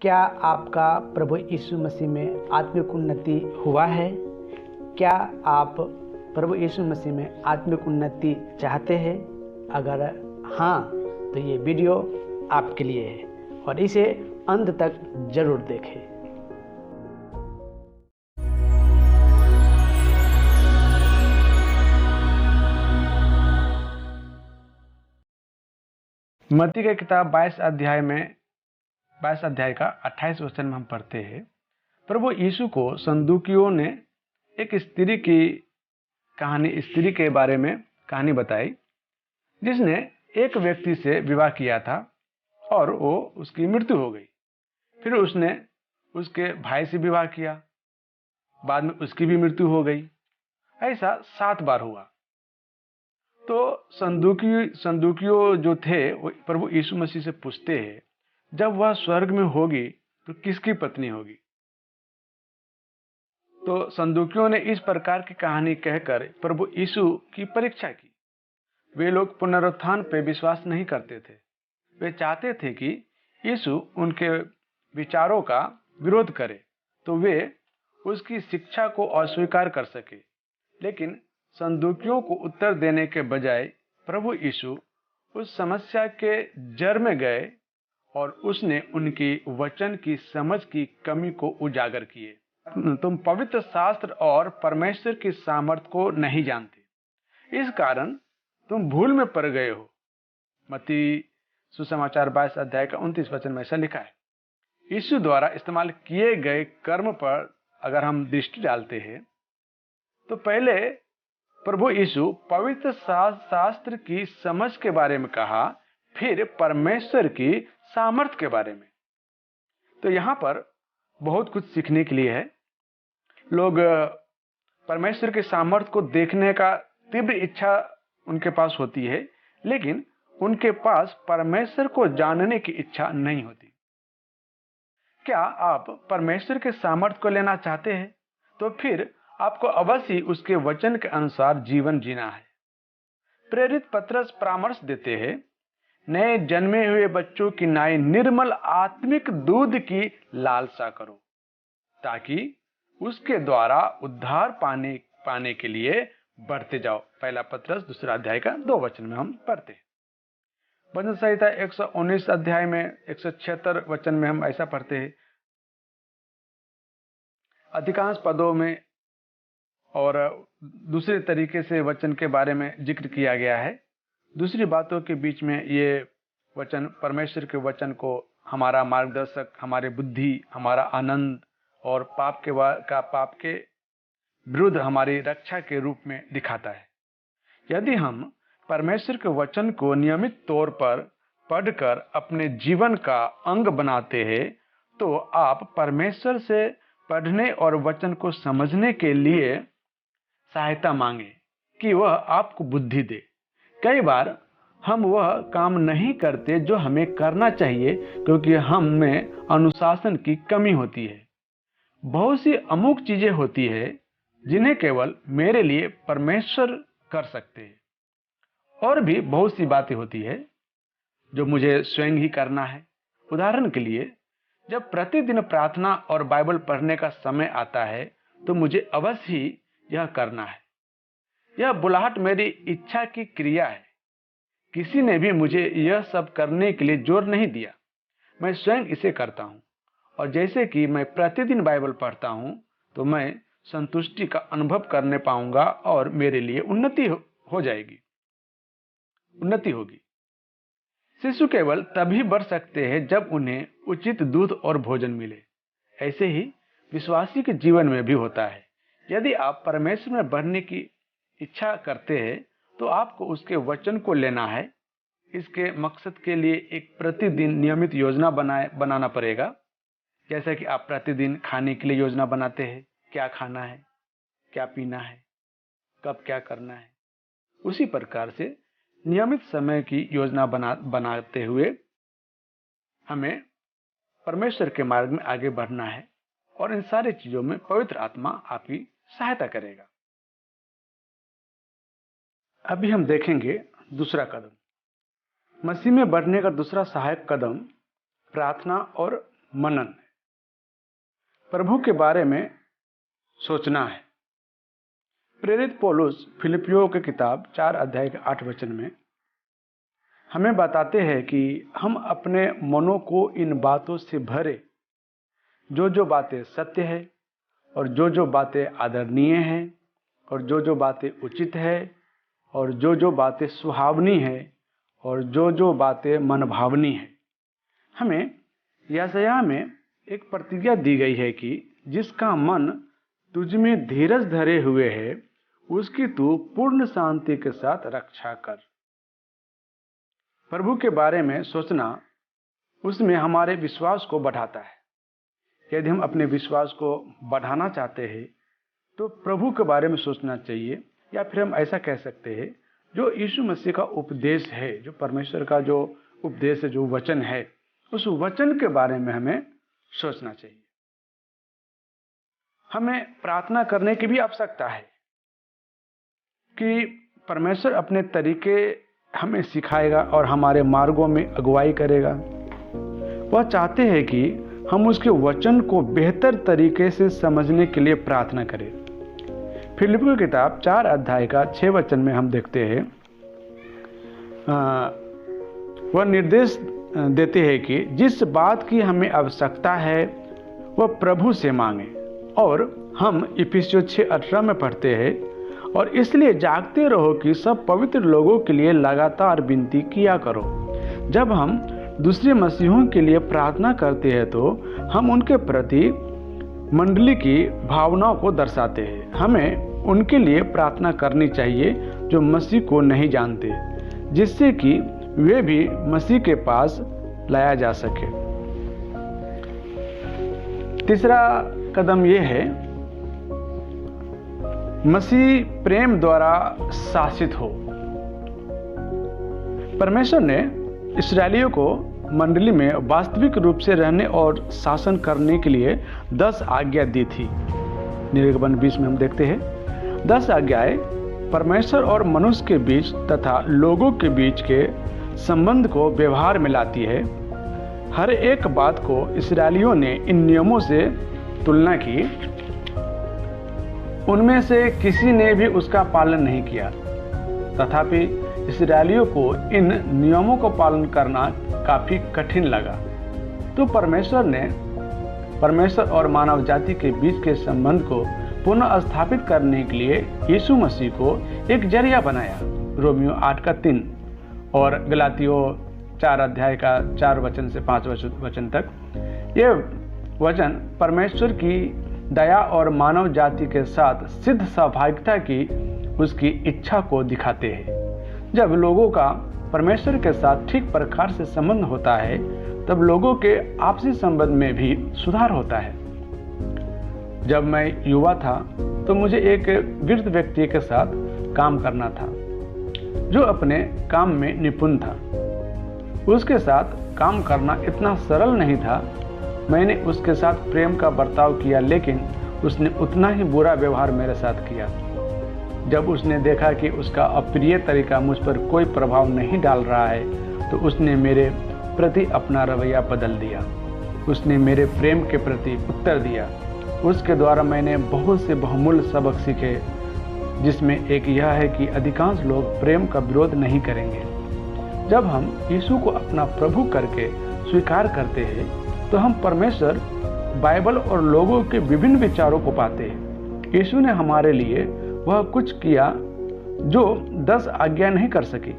क्या आपका प्रभु यीशु मसीह में आत्मिक उन्नति हुआ है? क्या आप प्रभु यीशु मसीह में आत्मिक उन्नति चाहते हैं? अगर हाँ, तो ये वीडियो आपके लिए है और इसे अंत तक जरूर देखें। मत्ती की किताब 22 अध्याय का 28 वचन में हम पढ़ते हैं, प्रभु यीशु को सदूकियों ने एक स्त्री के बारे में कहानी बताई जिसने एक व्यक्ति से विवाह किया था और वो उसकी मृत्यु हो गई। फिर उसने उसके भाई से विवाह किया, बाद में उसकी भी मृत्यु हो गई। ऐसा 7 बार हुआ। तो सदूकियों जो थे वो प्रभु यीशु मसीह से पूछते हैं, जब वह स्वर्ग में होगी तो किसकी पत्नी होगी? तो सदूकियों ने इस प्रकार की कहानी कहकर प्रभु यीशु की परीक्षा की। वे लोग पुनरुत्थान पे विश्वास नहीं करते थे। वे चाहते थे कि यीशु उनके विचारों का विरोध करे तो वे उसकी शिक्षा को अस्वीकार कर सके। लेकिन सदूकियों को उत्तर देने के बजाय प्रभु यीशु उस समस्या के जड़ में गए और उसने उनकी वचन की समझ की कमी को उजागर किए। तुम पवित्र शास्त्र और परमेश्वर की सामर्थ को नहीं जानते, इस कारण तुम भूल में पड़ गए हो। मत्ती सुसमाचार 22 अध्याय का 29 वचन में ऐसा लिखा है। यीशु द्वारा इस्तेमाल किए गए कर्म पर अगर हम दृष्टि डालते हैं तो पहले प्रभु यीशु पवित्र शास्त्र की समझ के बारे में कहा, फिर परमेश्वर की सामर्थ के बारे में। तो यहाँ पर बहुत कुछ सीखने के लिए है। लोग परमेश्वर के सामर्थ को देखने का तीव्र इच्छा उनके पास होती है, लेकिन उनके पास परमेश्वर को जानने की इच्छा नहीं होती। क्या आप परमेश्वर के सामर्थ को लेना चाहते हैं? तो फिर आपको अवश्य उसके वचन के अनुसार जीवन जीना है। प्रेरित पतरस परामर्श देते हैं, नए जन्मे हुए बच्चों की नाई निर्मल आत्मिक दूध की लालसा करो ताकि उसके द्वारा उद्धार पाने के लिए बढ़ते जाओ। पहला पतरस 2 अध्याय का 2 वचन में हम पढ़ते हैं। भजन संहिता 119 अध्याय में 176 वचन में हम ऐसा पढ़ते हैं। अधिकांश पदों में और दूसरे तरीके से वचन के बारे में जिक्र किया गया है। दूसरी बातों के बीच में ये वचन परमेश्वर के वचन को हमारा मार्गदर्शक, हमारे बुद्धि, हमारा आनंद और पाप के विरुद्ध हमारी रक्षा के रूप में दिखाता है। यदि हम परमेश्वर के वचन को नियमित तौर पर पढ़कर अपने जीवन का अंग बनाते हैं तो आप परमेश्वर से पढ़ने और वचन को समझने के लिए सहायता मांगे कि वह आपको बुद्धि दे। कई बार हम वह काम नहीं करते जो हमें करना चाहिए क्योंकि हम में अनुशासन की कमी होती है। बहुत सी अमुक चीजें होती है जिन्हें केवल मेरे लिए परमेश्वर कर सकते हैं, और भी बहुत सी बातें होती है जो मुझे स्वयं ही करना है। उदाहरण के लिए, जब प्रतिदिन प्रार्थना और बाइबल पढ़ने का समय आता है तो मुझे अवश्य ही यह करना है। यह बुलाहट मेरी इच्छा की क्रिया है। किसी ने भी मुझे यह सब करने के लिए जोर नहीं दिया, मैं स्वयं इसे करता हूं। और जैसे कि मैं प्रतिदिन बाइबल पढ़ता हूं तो मैं संतुष्टि का अनुभव करने पाऊंगा और मेरे लिए उन्नति होगी। शिशु केवल तभी बढ़ सकते हैं जब उन्हें उचित दूध और भोजन मिले। ऐसे ही विश्वासी के जीवन में भी होता है। यदि आप परमेश्वर में बढ़ने की इच्छा करते हैं तो आपको उसके वचन को लेना है। इसके मकसद के लिए एक प्रतिदिन नियमित योजना बनाना पड़ेगा। जैसा कि आप प्रतिदिन खाने के लिए योजना बनाते हैं, क्या खाना है, क्या पीना है, कब क्या करना है, उसी प्रकार से नियमित समय की योजना बनाते हुए हमें परमेश्वर के मार्ग में आगे बढ़ना है और इन सारी चीजों में पवित्र आत्मा आपकी सहायता करेगा। अभी हम देखेंगे दूसरा कदम। मसीह में बढ़ने का दूसरा सहायक कदम प्रार्थना और मनन, प्रभु के बारे में सोचना है। प्रेरित पौलुस फिलिपियों की किताब 4 अध्याय के 8 वचन में हमें बताते हैं कि हम अपने मनों को इन बातों से भरे, जो जो बातें सत्य है और जो जो बातें आदरणीय हैं और जो जो बातें उचित है और जो जो बातें सुहावनी है और जो जो बातें मनभावनी है। हमें यशायाह में एक प्रतिज्ञा दी गई है कि जिसका मन तुझ में धीरज धरे हुए है, उसकी तू पूर्ण शांति के साथ रक्षा कर। प्रभु के बारे में सोचना उसमें हमारे विश्वास को बढ़ाता है। यदि हम अपने विश्वास को बढ़ाना चाहते हैं तो प्रभु के बारे में सोचना चाहिए, या फिर हम ऐसा कह सकते हैं जो यीशु मसीह का उपदेश है, जो परमेश्वर का जो उपदेश है, जो वचन है, उस वचन के बारे में हमें सोचना चाहिए। हमें प्रार्थना करने की भी आवश्यकता है कि परमेश्वर अपने तरीके हमें सिखाएगा और हमारे मार्गों में अगुवाई करेगा। वह चाहते हैं कि हम उसके वचन को बेहतर तरीके से समझने के लिए प्रार्थना करें। फिलिपियों की किताब 4 अध्याय का 6 वचन में हम देखते हैं, वह निर्देश देते हैं कि जिस बात की हमें आवश्यकता है वह प्रभु से मांगे। और हम इफिसियों 6:18 में पढ़ते हैं, और इसलिए जागते रहो कि सब पवित्र लोगों के लिए लगातार विनती किया करो। जब हम दूसरे मसीहों के लिए प्रार्थना करते हैं तो हम उनके प्रति मंडली की भावनाओं को दर्शाते हैं। हमें उनके लिए प्रार्थना करनी चाहिए जो मसीह को नहीं जानते, जिससे कि वे भी मसीह के पास लाया जा सके। तीसरा कदम यह है, मसीह प्रेम द्वारा शासित हो। परमेश्वर ने इस्राएलियों को मंडली में वास्तविक रूप से रहने और शासन करने के लिए 10 आज्ञा दी थी। निर्गमन 20 में हम देखते हैं 10 आज्ञाएं परमेश्वर और मनुष्य के बीच तथा लोगों के बीच के संबंध को व्यवहार में लाती है। हर एक बात को इस्राएलियों ने इन नियमों से तुलना की, उनमें से किसी ने भी उसका पालन नहीं किया। तथापि इस्राएलियों को इन नियमों को पालन करना काफी कठिन लगा। तो परमेश्वर और मानव जाति के बीच के संबंध को पुनः स्थापित करने के लिए यीशु मसीह को एक जरिया बनाया। रोमियो 8:3 और गलातियों 4 अध्याय का 4 वचन से 5 वचन तक ये वचन परमेश्वर की दया और मानव जाति के साथ सिद्ध सहभागिता की उसकी इच्छा को दिखाते हैं। जब लोगों का परमेश्वर के साथ ठीक प्रकार से संबंध होता है, तब लोगों के आपसी संबंध में भी सुधार होता है। जब मैं युवा था तो मुझे एक वृद्ध व्यक्ति के साथ काम करना था जो अपने काम में निपुण था। उसके साथ काम करना इतना सरल नहीं था। मैंने उसके साथ प्रेम का बर्ताव किया, लेकिन उसने उतना ही बुरा व्यवहार मेरे साथ किया। जब उसने देखा कि उसका अप्रिय तरीका मुझ पर कोई प्रभाव नहीं डाल रहा है, तो उसने मेरे प्रति अपना रवैया बदल दिया। उसने मेरे प्रेम के प्रति उत्तर दिया। उसके द्वारा मैंने बहुत से बहुमूल्य सबक सीखे, जिसमें एक यह है कि अधिकांश लोग प्रेम का विरोध नहीं करेंगे। जब हम यीशु को अपना प्रभु करके स्वीकार करते हैं, तो हम परमेश्वर, बाइबल और लोगों के विभिन्न विचारों को पाते हैं। यीशु ने हमारे लिए वह कुछ किया जो 10 आज्ञा नहीं कर सकी।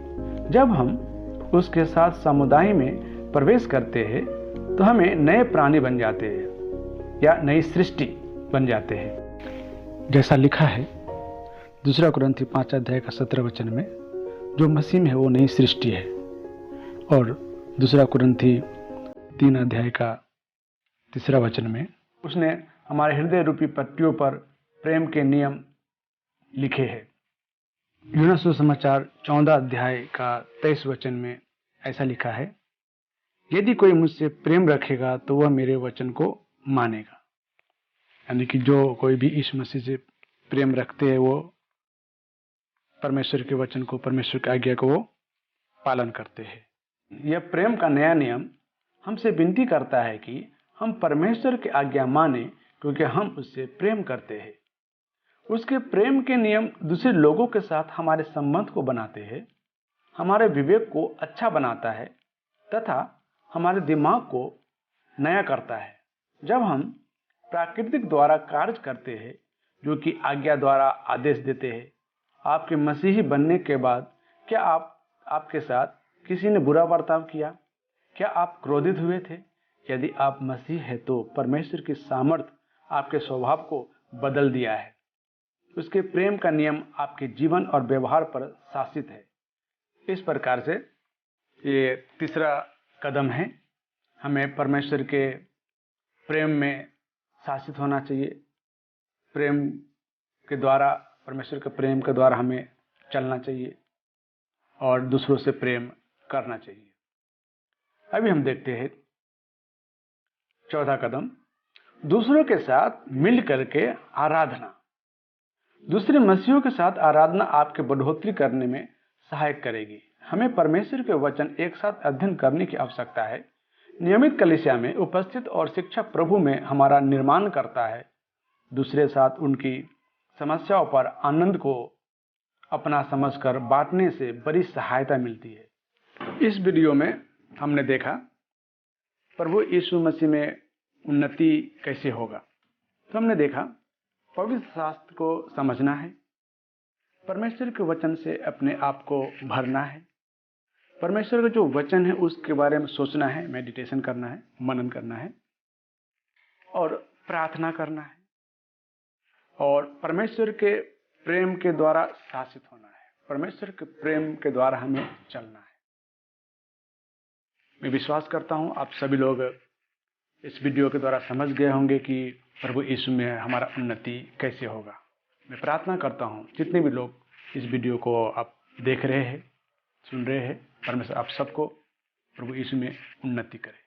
जब हम उसके साथ समुदाय में प्रवेश करते हैं, तो हमें नए प्राणी बन जाते हैं या नई सृष्टि बन जाते हैं। जैसा लिखा है 2 कुरिन्थी 5 अध्याय का 17 वचन में, जो मसीह में है वो नई सृष्टि है। और 2 कुरिन्थी 3 अध्याय का 3 वचन में उसने हमारे हृदय रूपी पट्टियों पर प्रेम के नियम लिखे हैं। यूहन्ना सुसमाचार 14 अध्याय का 23 वचन में ऐसा लिखा है, यदि कोई मुझसे प्रेम रखेगा तो वह मेरे वचन को मानेगा। यानी कि जो कोई भी यीशु मसीह से प्रेम रखते हैं, वो परमेश्वर के वचन को, परमेश्वर की आज्ञा को वो पालन करते हैं। यह प्रेम का नया नियम हमसे विनती करता है कि हम परमेश्वर की आज्ञा माने क्योंकि हम उससे प्रेम करते हैं। उसके प्रेम के नियम दूसरे लोगों के साथ हमारे संबंध को बनाते हैं, हमारे विवेक को अच्छा बनाता है तथा हमारे दिमाग को नया करता है। जब हम प्राकृतिक द्वारा कार्य करते हैं, जो कि आज्ञा द्वारा आदेश देते हैं, आपके मसीही बनने के बाद क्या आपके साथ किसी ने बुरा बर्ताव किया? क्या आप क्रोधित हुए थे? यदि आप मसीह है तो परमेश्वर की सामर्थ आपके स्वभाव को बदल दिया है। उसके प्रेम का नियम आपके जीवन और व्यवहार पर शासित है। इस प्रकार से ये तीसरा कदम है, हमें परमेश्वर के प्रेम में शासित होना चाहिए। प्रेम के द्वारा, परमेश्वर के प्रेम के द्वारा हमें चलना चाहिए और दूसरों से प्रेम करना चाहिए। अभी हम देखते हैं चौथा कदम, दूसरों के साथ मिल करके आराधना। दूसरे मसीहों के साथ आराधना आपके बढ़ोतरी करने में सहायक करेगी। हमें परमेश्वर के वचन एक साथ अध्ययन करने की आवश्यकता है। नियमित कलीसिया में उपस्थित और शिक्षा प्रभु में हमारा निर्माण करता है। दूसरे साथ उनकी समस्याओं पर आनंद को अपना समझकर बांटने से बड़ी सहायता मिलती है। इस वीडियो में हमने देखा प्रभु यीशु मसीह में उन्नति कैसे होगा। तो हमने देखा पवित्र शास्त्र को समझना है, परमेश्वर के वचन से अपने आप को भरना है, परमेश्वर का जो वचन है उसके बारे में सोचना है, मेडिटेशन करना है, मनन करना है और प्रार्थना करना है और परमेश्वर के प्रेम के द्वारा शासित होना है। परमेश्वर के प्रेम के द्वारा हमें चलना है। मैं विश्वास करता हूं आप सभी लोग इस वीडियो के द्वारा समझ गए होंगे कि प्रभु यीशु में हमारा उन्नति कैसे होगा। मैं प्रार्थना करता हूं जितने भी लोग इस वीडियो को आप देख रहे हैं, सुन रहे हैं, परमेश्वर आप सबको प्रभु यीशु में उन्नति करे।